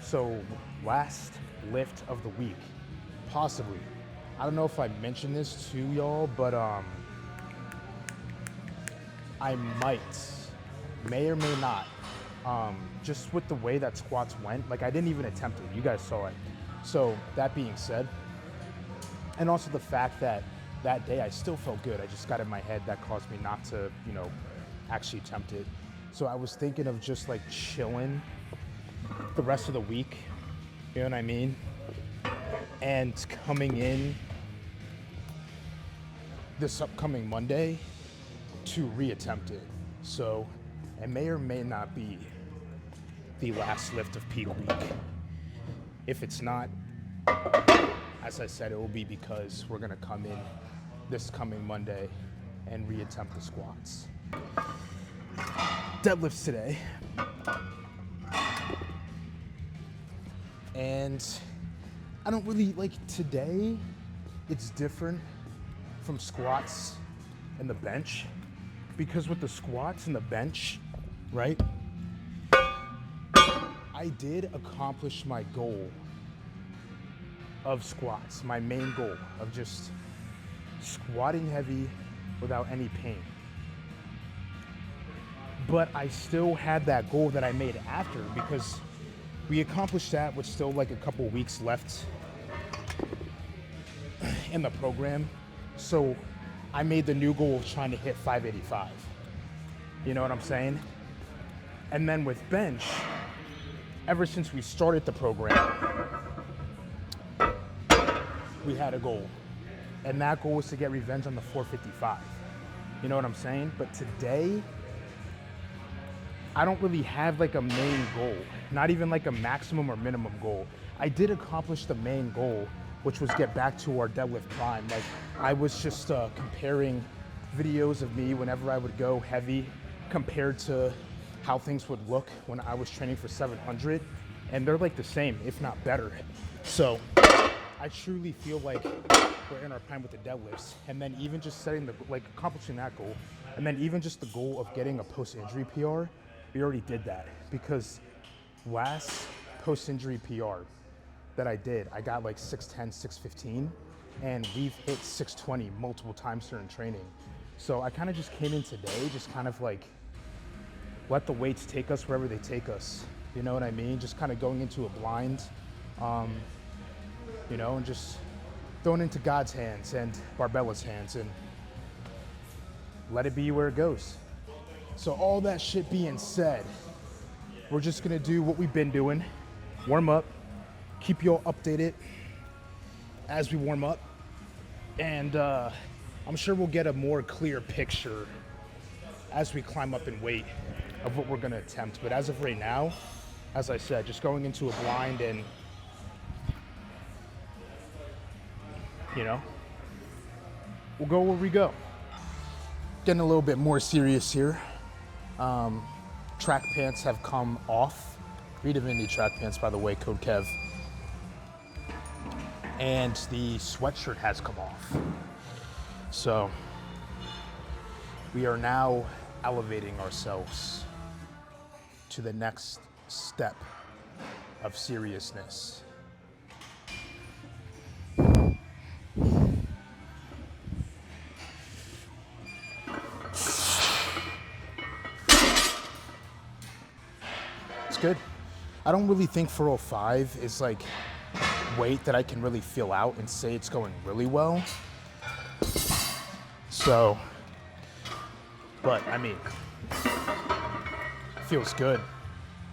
So last lift of the week, possibly. I don't know if I mentioned this to y'all, but I may or may not. Just with the way that squats went, like I didn't even attempt it. You guys saw it. So that being said, and also the fact that that day I still felt good. I just got in my head that caused me not to, actually attempt it. So I was thinking of just like chilling the rest of the week, you know what I mean? And coming in this upcoming Monday to reattempt it. So it may or may not be the last lift of peak week. If it's not, as I said, it will be because we're gonna come in this coming Monday and reattempt the squats. Deadlifts today. And I don't really, today, it's different from squats and the bench, because with the squats and the bench, right, I did accomplish my goal of squats, my main goal of just squatting heavy without any pain. But I still had that goal that I made after, because we accomplished that with still like a couple weeks left in the program. So I made the new goal of trying to hit 585. You know what I'm saying? And then with bench, ever since we started the program, we had a goal. And that goal was to get revenge on the 455. You know what I'm saying? But today, I don't really have like a main goal, not even like a maximum or minimum goal. I did accomplish the main goal, which was get back to our deadlift prime. Like I was just comparing videos of me whenever I would go heavy compared to how things would look when I was training for 700, and they're like the same, if not better. So I truly feel like we're in our prime with the deadlifts. And then even just setting accomplishing that goal, and then even just the goal of getting a post-injury PR, we already did that, because last post-injury PR that I did, I got like 610, 615, and we've hit 620 multiple times during training. So I kind of just came in today, just kind of like let the weights take us wherever they take us. You know what I mean? Just kind of going into a blind, and just throwing into God's hands and Barbella's hands and let it be where it goes. So all that shit being said, we're just gonna do what we've been doing, warm up, keep you all updated as we warm up, and I'm sure we'll get a more clear picture as we climb up in weight of what we're gonna attempt. But as of right now, as I said, just going into a blind and, we'll go where we go. Getting a little bit more serious here. Track pants have come off. Divinity track pants, by the way, code Kev. And the sweatshirt has come off. So we are now elevating ourselves to the next step of seriousness. Good. I don't really think 405 is like weight that I can really feel out and say it's going really well. So, but I mean, it feels good.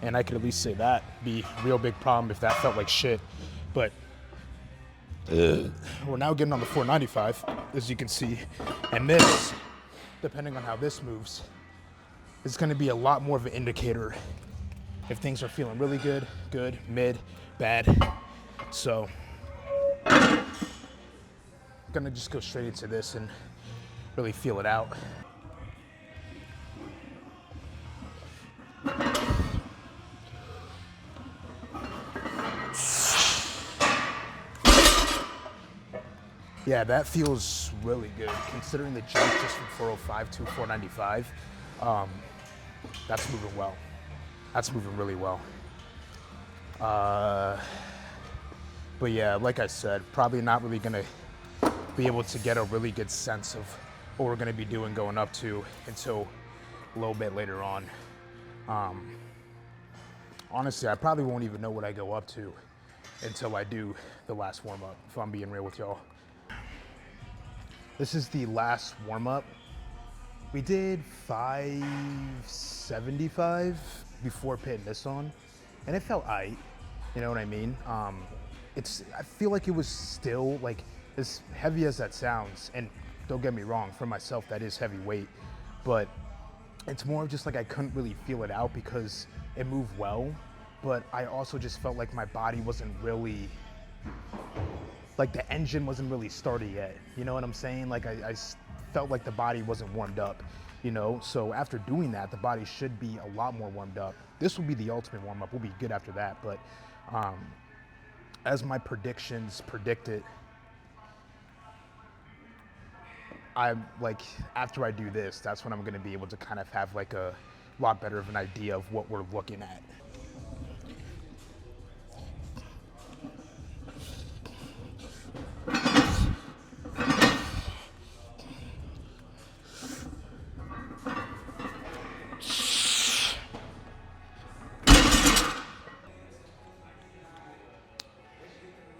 And I could at least say that. Be a real big problem if that felt like shit. But we're now getting on the 495, as you can see. And this, depending on how this moves, is going to be a lot more of an indicator if things are feeling really good, good, mid, bad. So I'm gonna just go straight into this and really feel it out. Yeah, that feels really good considering the jump just from 405 to 495. That's moving well. That's moving really well. But yeah, like I said, probably not really gonna be able to get a really good sense of what we're gonna be doing going up to until a little bit later on. Honestly, I probably won't even know what I go up to until I do the last warm-up, if I'm being real with y'all. This is the last warm-up. We did 575 before putting this on, and it felt aight, you know what I mean? I feel like it was still, like, as heavy as that sounds, and don't get me wrong, for myself, that is heavy weight, but it's more of just like I couldn't really feel it out because it moved well, but I also just felt like my body wasn't really, like the engine wasn't really started yet. You know what I'm saying? Like I felt like the body wasn't warmed up, you know? So after doing that, the body should be a lot more warmed up. This will be the ultimate warm up. We'll be good after that. But as my predictions predicted, I'm like, after I do this, that's when I'm gonna be able to kind of have like a lot better of an idea of what we're looking at.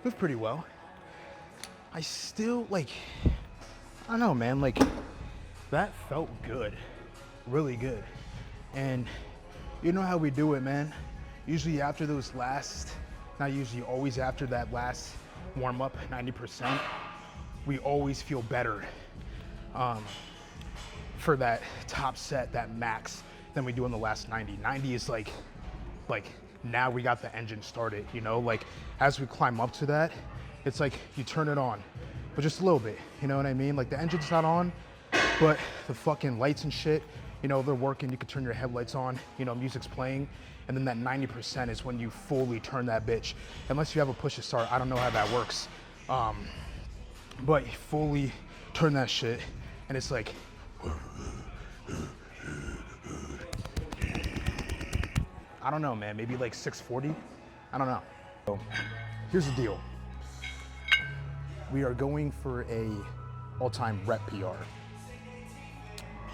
Moved pretty well. I still like, I don't know, man, like that felt good, really good. And you know how we do it, man. Usually after those last, not usually, always after that last warm up, 90%, we always feel better for that top set, that max, than we do in the last 90. 90 is like now we got the engine started, you know? Like as we climb up to that, it's like you turn it on, but just a little bit, you know what I mean? Like the engine's not on, but the fucking lights and shit, you know, they're working. You can turn your headlights on, you know, music's playing, and then that 90% is when you fully turn that bitch. Unless you have a push to start, I don't know how that works. But you fully turn that shit, and it's like, I don't know, man, maybe like 640? I don't know. So here's the deal. We are going for a all-time rep PR.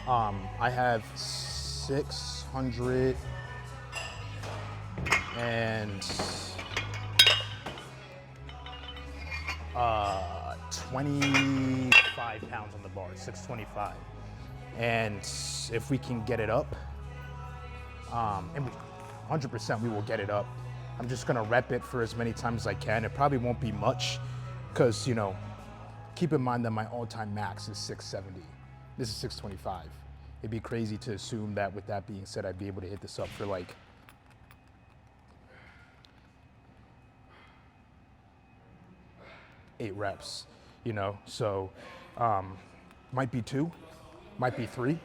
I have 600 and 25 pounds on the bar, 625. And if we can get it up, and 100% we will get it up. I'm just gonna rep it for as many times as I can. It probably won't be much, because, you know, keep in mind that my all-time max is 670. This is 625. It'd be crazy to assume that with that being said, I'd be able to hit this up for like 8 reps, you know? So might be 2, might be 3.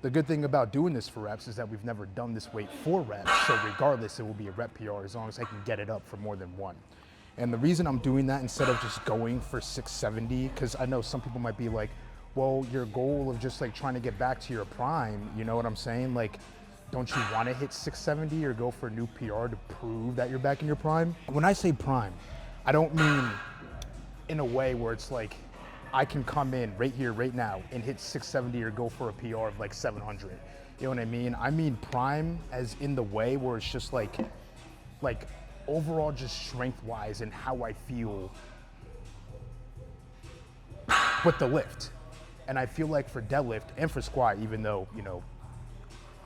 The good thing about doing this for reps is that we've never done this weight for reps. So regardless, it will be a rep PR as long as I can get it up for more than 1. And the reason I'm doing that instead of just going for 670, because I know some people might be like, well, your goal of just like trying to get back to your prime, you know what I'm saying? Like, don't you want to hit 670 or go for a new PR to prove that you're back in your prime? When I say prime, I don't mean in a way where it's like, I can come in right here, right now, and hit 670 or go for a PR of like 700. You know what I mean? I mean prime as in the way where it's just like overall just strength-wise and how I feel with the lift. And I feel like for deadlift and for squat, even though, you know,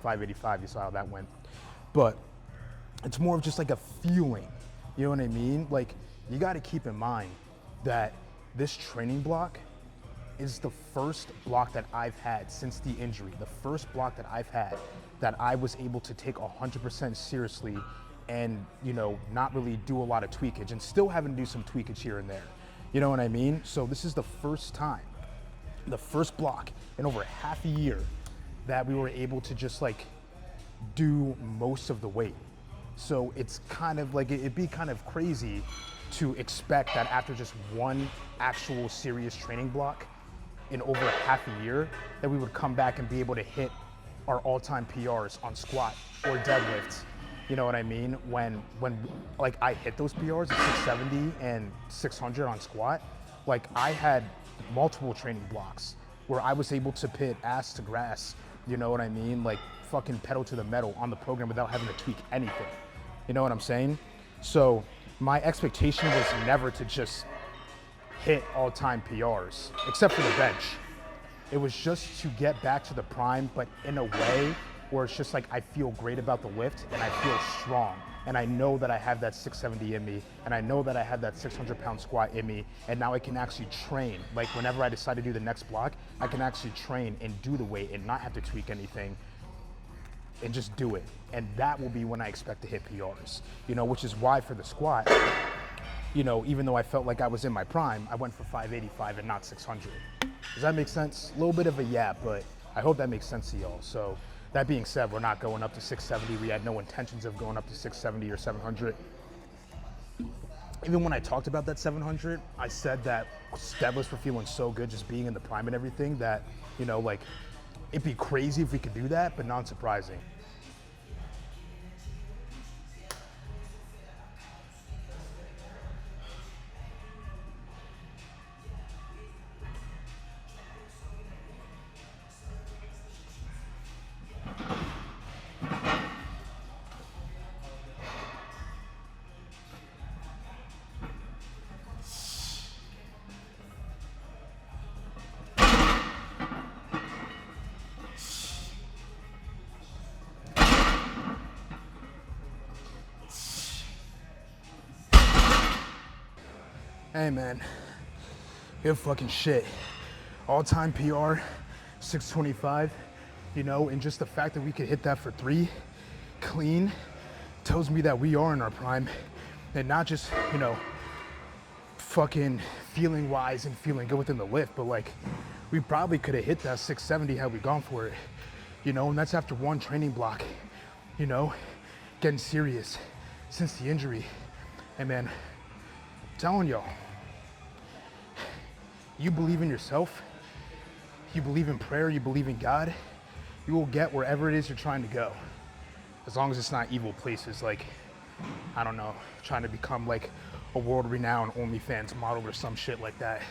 585, you saw how that went. But it's more of just like a feeling, you know what I mean? Like, you gotta keep in mind that this training block is the first block that I've had since the injury. The first block that I've had that I was able to take 100% seriously and, you know, not really do a lot of tweakage, and still having to do some tweakage here and there. You know what I mean? So this is the first time, the first block in over half a year that we were able to just like do most of the weight. So it's kind of like, it'd be kind of crazy to expect that after just one actual serious training block in over half a year, that we would come back and be able to hit our all-time PRs on squat or deadlift You know what I mean? When like I hit those PRs at 670 and 600 on squat, like I had multiple training blocks where I was able to pit ass to grass, you know what I mean? Like fucking pedal to the metal on the program without having to tweak anything. You know what I'm saying? So my expectation was never to just hit all-time PRs, except for the bench. It was just to get back to the prime, but in a way where it's just like I feel great about the lift and I feel strong. And I know that I have that 670 in me, and I know that I have that 600-pound squat in me, and now I can actually train. Like whenever I decide to do the next block, I can actually train and do the weight and not have to tweak anything and just do it. And that will be when I expect to hit PRs, you know, which is why for the squat, you know, even though I felt like I was in my prime, I went for 585 and not 600. Does that make sense? A little bit of a yap, but I hope that makes sense to y'all. So that being said, we're not going up to 670. We had no intentions of going up to 670 or 700. Even when I talked about that 700, I said that deadlifts were feeling so good just being in the prime and everything that, you know, like it'd be crazy if we could do that, but non-surprising. Hey man, good fucking shit. All-time PR, 625, you know, and just the fact that we could hit that for 3 clean tells me that we are in our prime, and not just, you know, fucking feeling wise and feeling good within the lift, but like we probably could have hit that 670 had we gone for it, you know, and that's after one training block, you know, getting serious since the injury. Hey man, I'm telling y'all, you believe in yourself, you believe in prayer, you believe in God, you will get wherever it is you're trying to go. As long as it's not evil places like, I don't know, trying to become like a world-renowned OnlyFans model or some shit like that.